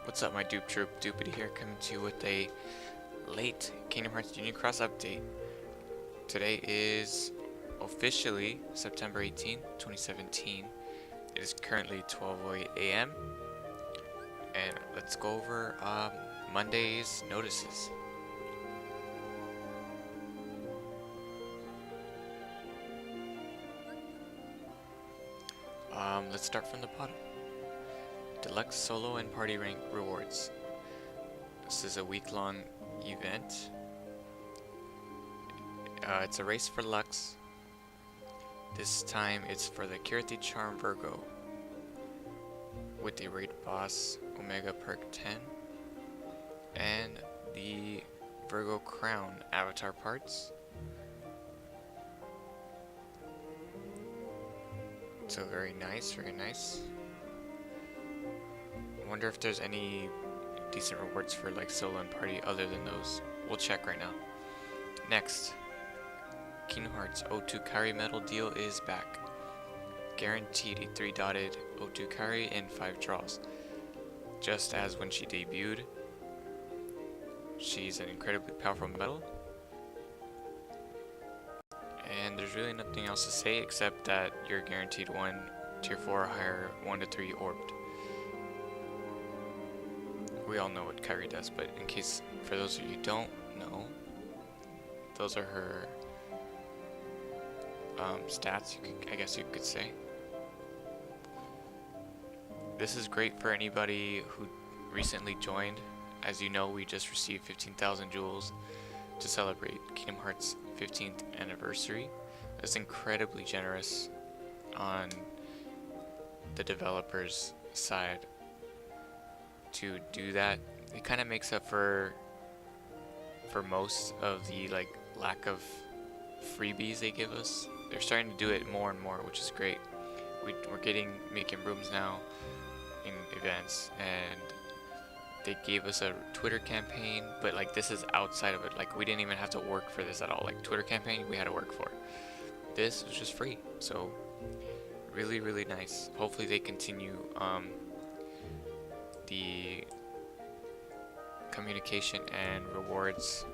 What's up, my dupe troop? Doopity here, coming to you with a late Kingdom Hearts Union Cross update. Today is officially September 18th, 2017. It is currently 12:08 a.m. and let's go over Monday's notices. Let's start from the bottom. Deluxe Solo and Party Rank Rewards. This is a week-long event. It's a race for Lux. This time it's for the Kirti Charm Virgo with the raid boss Omega Perk 10 and the Virgo Crown avatar parts. So very nice, very nice. I wonder if there's any decent rewards for like solo and party other than those. We'll check right now. Next, Kingdom Hearts O2 Kari medal deal is back. Guaranteed a 3-dotted O2 Kari in 5 draws. Just as when she debuted. She's an incredibly powerful medal. And there's really nothing else to say except that you're guaranteed one tier 4 or higher 1 to 3 orbed. We all know what Kairi does, but in case for those of you who don't know, those are her stats, I guess you could say. This is great for anybody who recently joined. As you know, we just received 15,000 jewels to celebrate Kingdom Hearts 15th anniversary. That's incredibly generous on the developers' side to do that. It kind of makes up for most of the lack of freebies they give us. They're starting to do it more and more, which is great. We're making rooms now in events, and they gave us a Twitter campaign, but this is outside of it. We didn't even have to work for this at all. Twitter campaign we had to work for. This was just free, so really, really nice. Hopefully they continue the communication and rewards,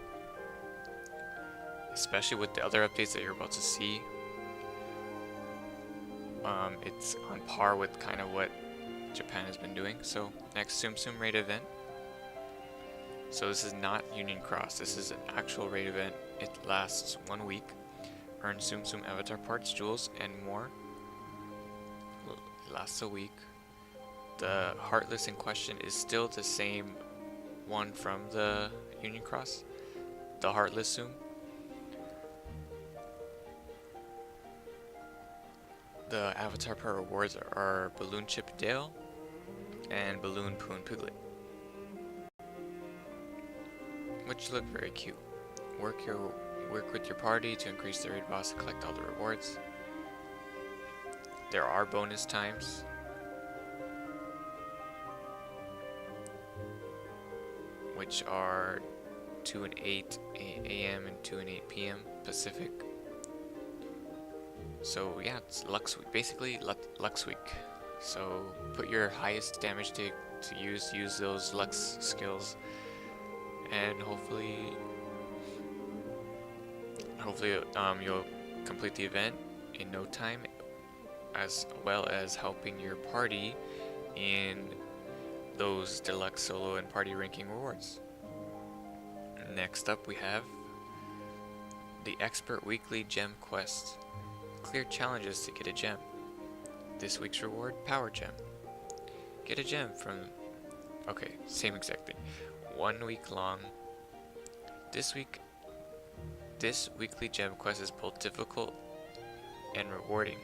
especially with the other updates that you're about to see. It's on par with kind of what Japan has been doing. So next, Tsum raid event. So this is not Union Cross, this is an actual raid event. It lasts 1 week. Earn Tsum avatar parts, jewels, and more. It lasts a week. The Heartless in question is still the same one from the Union Cross, the Heartless Tsum. The avatar part rewards are Balloon Chip Dale and Balloon Poon Piglet, which look very cute. Work with your party to increase the raid boss and collect all the rewards. There are bonus times. Which are 2 and 8 a.m. and 2 and 8 p.m. Pacific. So yeah, it's Lux Week, basically Lux Week. So put your highest damage to use those Lux skills, and hopefully you'll complete the event in no time, as well as helping your party in those deluxe solo and party ranking rewards. Next up we have the Expert Weekly Gem Quest. Clear challenges to get a gem. This week's reward, Power Gem. Get a gem from... Okay, same exact thing. 1 week long. This weekly gem quest is both difficult and rewarding.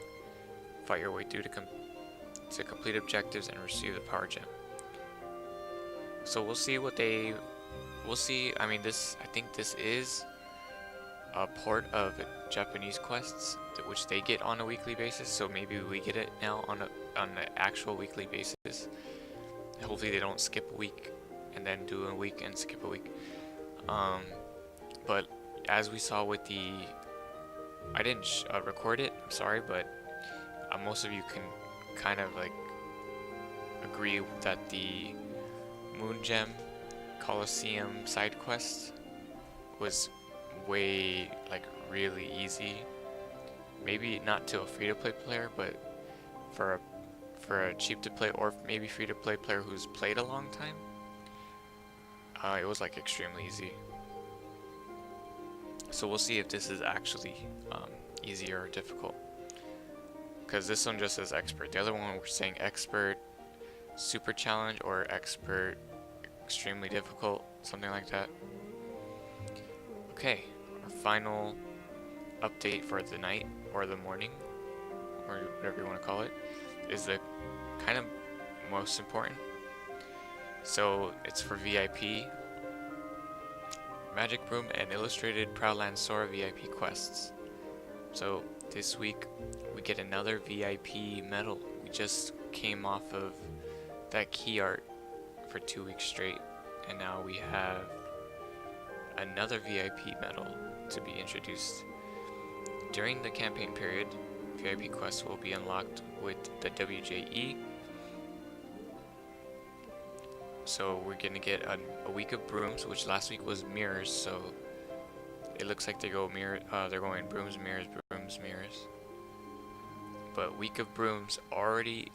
Fight your way through to complete objectives and receive the Power Gem. So we'll see what we'll see. I mean, I think this is a port of Japanese quests, which they get on a weekly basis. So maybe we get it now on an actual weekly basis. Hopefully they don't skip a week and then do a week and skip a week. But as we saw with the, I didn't record it. I'm sorry, but most of you can kind of agree that the Moon Gem Coliseum side quest was way, like, really easy. Maybe not to a free-to-play player, but for a cheap-to-play or maybe free-to-play player who's played a long time, it was like extremely easy. So we'll see if this is actually easier or difficult. Because this one just says expert. The other one we're saying expert, super challenge, or expert, extremely difficult, something like that. Okay, our final update for the night or the morning, or whatever you want to call it, is the kind of most important. So it's for VIP, Magic Broom, and Illustrated Proudland Sora VIP quests. So this week we get another VIP medal. We just came off of that key art for 2 weeks straight, and now we have another VIP medal to be introduced. During the campaign period, VIP quests will be unlocked with the WJE. So we're gonna get a week of brooms, which last week was mirrors, so it looks like they're going brooms, mirrors, brooms, mirrors. But week of brooms already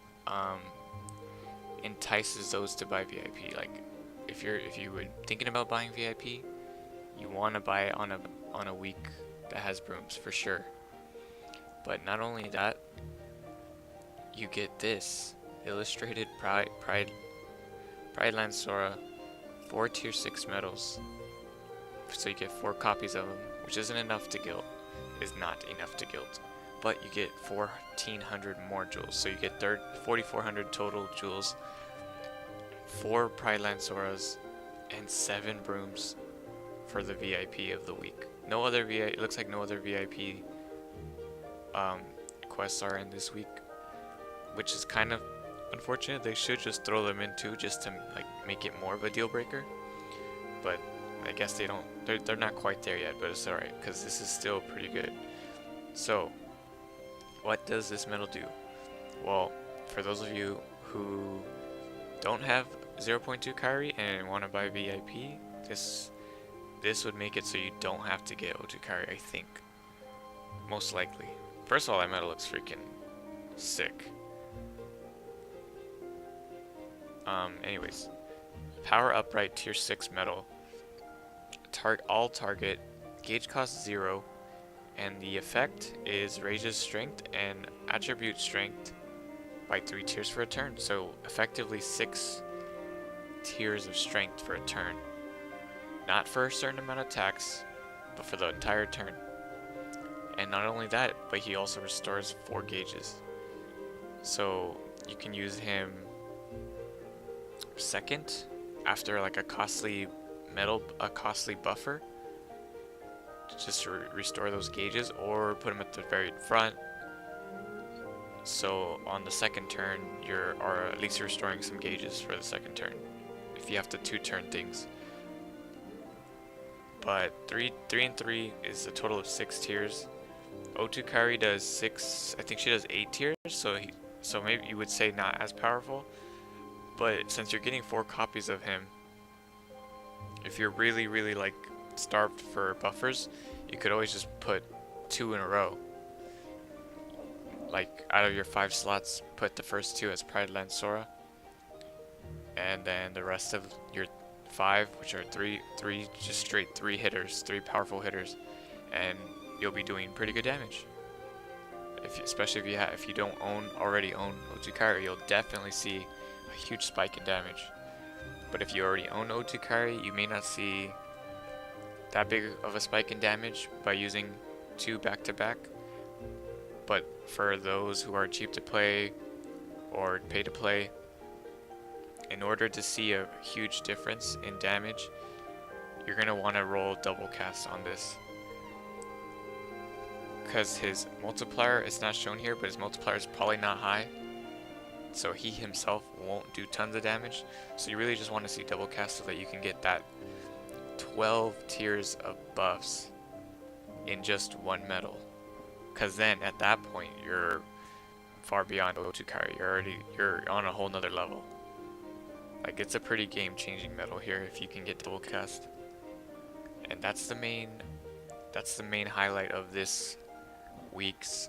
entices those to buy VIP. Like, if you were thinking about buying VIP, you want to buy it on a week that has brooms for sure. But not only that, you get this Illustrated Proudland Sora 4 tier 6 medals. So you get 4 copies of them, which isn't enough to gilt. Is not enough to gilt. But you get 1,400 more jewels. So you get 4,400 total jewels, 4 Proudland Soras, and 7 brooms for the VIP of the week. No other VIP. It looks like no other VIP quests are in this week, which is kind of unfortunate. They should just throw them in too, just to like make it more of a deal breaker. But I guess they don't. They're not quite there yet, but it's alright because this is still pretty good. So, what does this medal do? Well, for those of you who don't have 0.2 Kairi and want to buy VIP, this would make it so you don't have to get O2 Kairi, I think. Most likely. First of all, that medal looks freaking sick. Anyways. Power Upright Tier 6 medal. All target. Gauge cost 0. And the effect is raises strength and attribute strength by 3 tiers for a turn. So effectively 6 tiers of strength for a turn. Not for a certain amount of attacks, but for the entire turn. And not only that, but he also restores 4 gauges. So you can use him second after like a costly buffer to just restore those gauges, or put him at the very front. So on the second turn, or at least you're restoring some gauges for the second turn, if you have to 2-turn things. But 3 and 3 is a total of 6 tiers. O2 Kairi does 6, I think she does 8 tiers, so maybe you would say not as powerful. But since you're getting 4 copies of him, if you're really like starved for buffers, you could always just put 2 in a row. Like, out of your 5 slots, put the first 2 as Proudland Sora, and then the rest of your 5, which are 3 just straight 3 hitters, 3 powerful hitters, and you'll be doing pretty good damage. Especially if you don't already own O2 Kairi, you'll definitely see a huge spike in damage. But if you already own O2 Kairi, you may not see that big of a spike in damage by using 2 back to back. But for those who are cheap to play or pay to play, in order to see a huge difference in damage, you're going to want to roll double cast on this. Because his multiplier is not shown here, but his multiplier is probably not high. So he himself won't do tons of damage. So you really just want to see double cast so that you can get that 12 tiers of buffs in just one medal. Because then at that point you're far beyond O2 Kairi. You're on a whole nother level. Like, it's a pretty game-changing medal here if you can get double cast. And that's the main highlight of this week's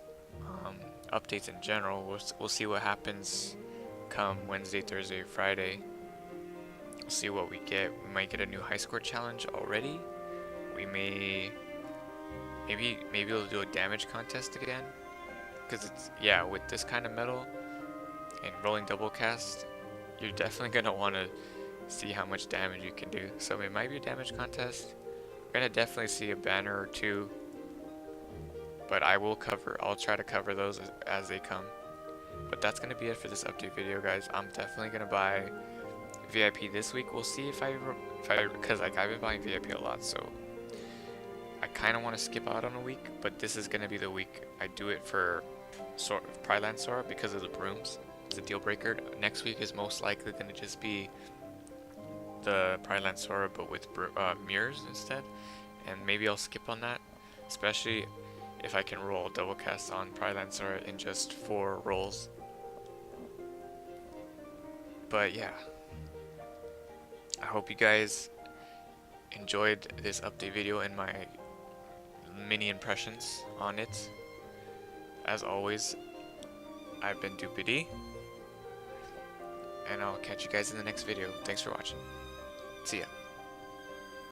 updates in general. We'll see what happens come Wednesday, Thursday, Friday. We'll see what we get. We might get a new high score challenge already. We maybe we'll do a damage contest again. Because it's, yeah, with this kind of medal and rolling double cast, you're definitely gonna want to see how much damage you can do. So it might be a damage contest. We're gonna definitely see a banner or two, but I'll try to cover those as they come. But that's gonna be it for this update video, guys. I'm definitely gonna buy VIP this week. We'll see if I because like I've been buying VIP a lot, so I kind of want to skip out on a week, but this is gonna be the week I do it for Pride Land Sora because of the brooms. It's a deal breaker. Next week is most likely gonna just be the Pride Land Sora, but with mirrors instead, and maybe I'll skip on that, especially if I can roll double cast on Pride Land Sora in just 4 rolls. But yeah, I hope you guys enjoyed this update video and my mini impressions on it. As always, I've been Doopity, and I'll catch you guys in the next video. Thanks for watching. See ya.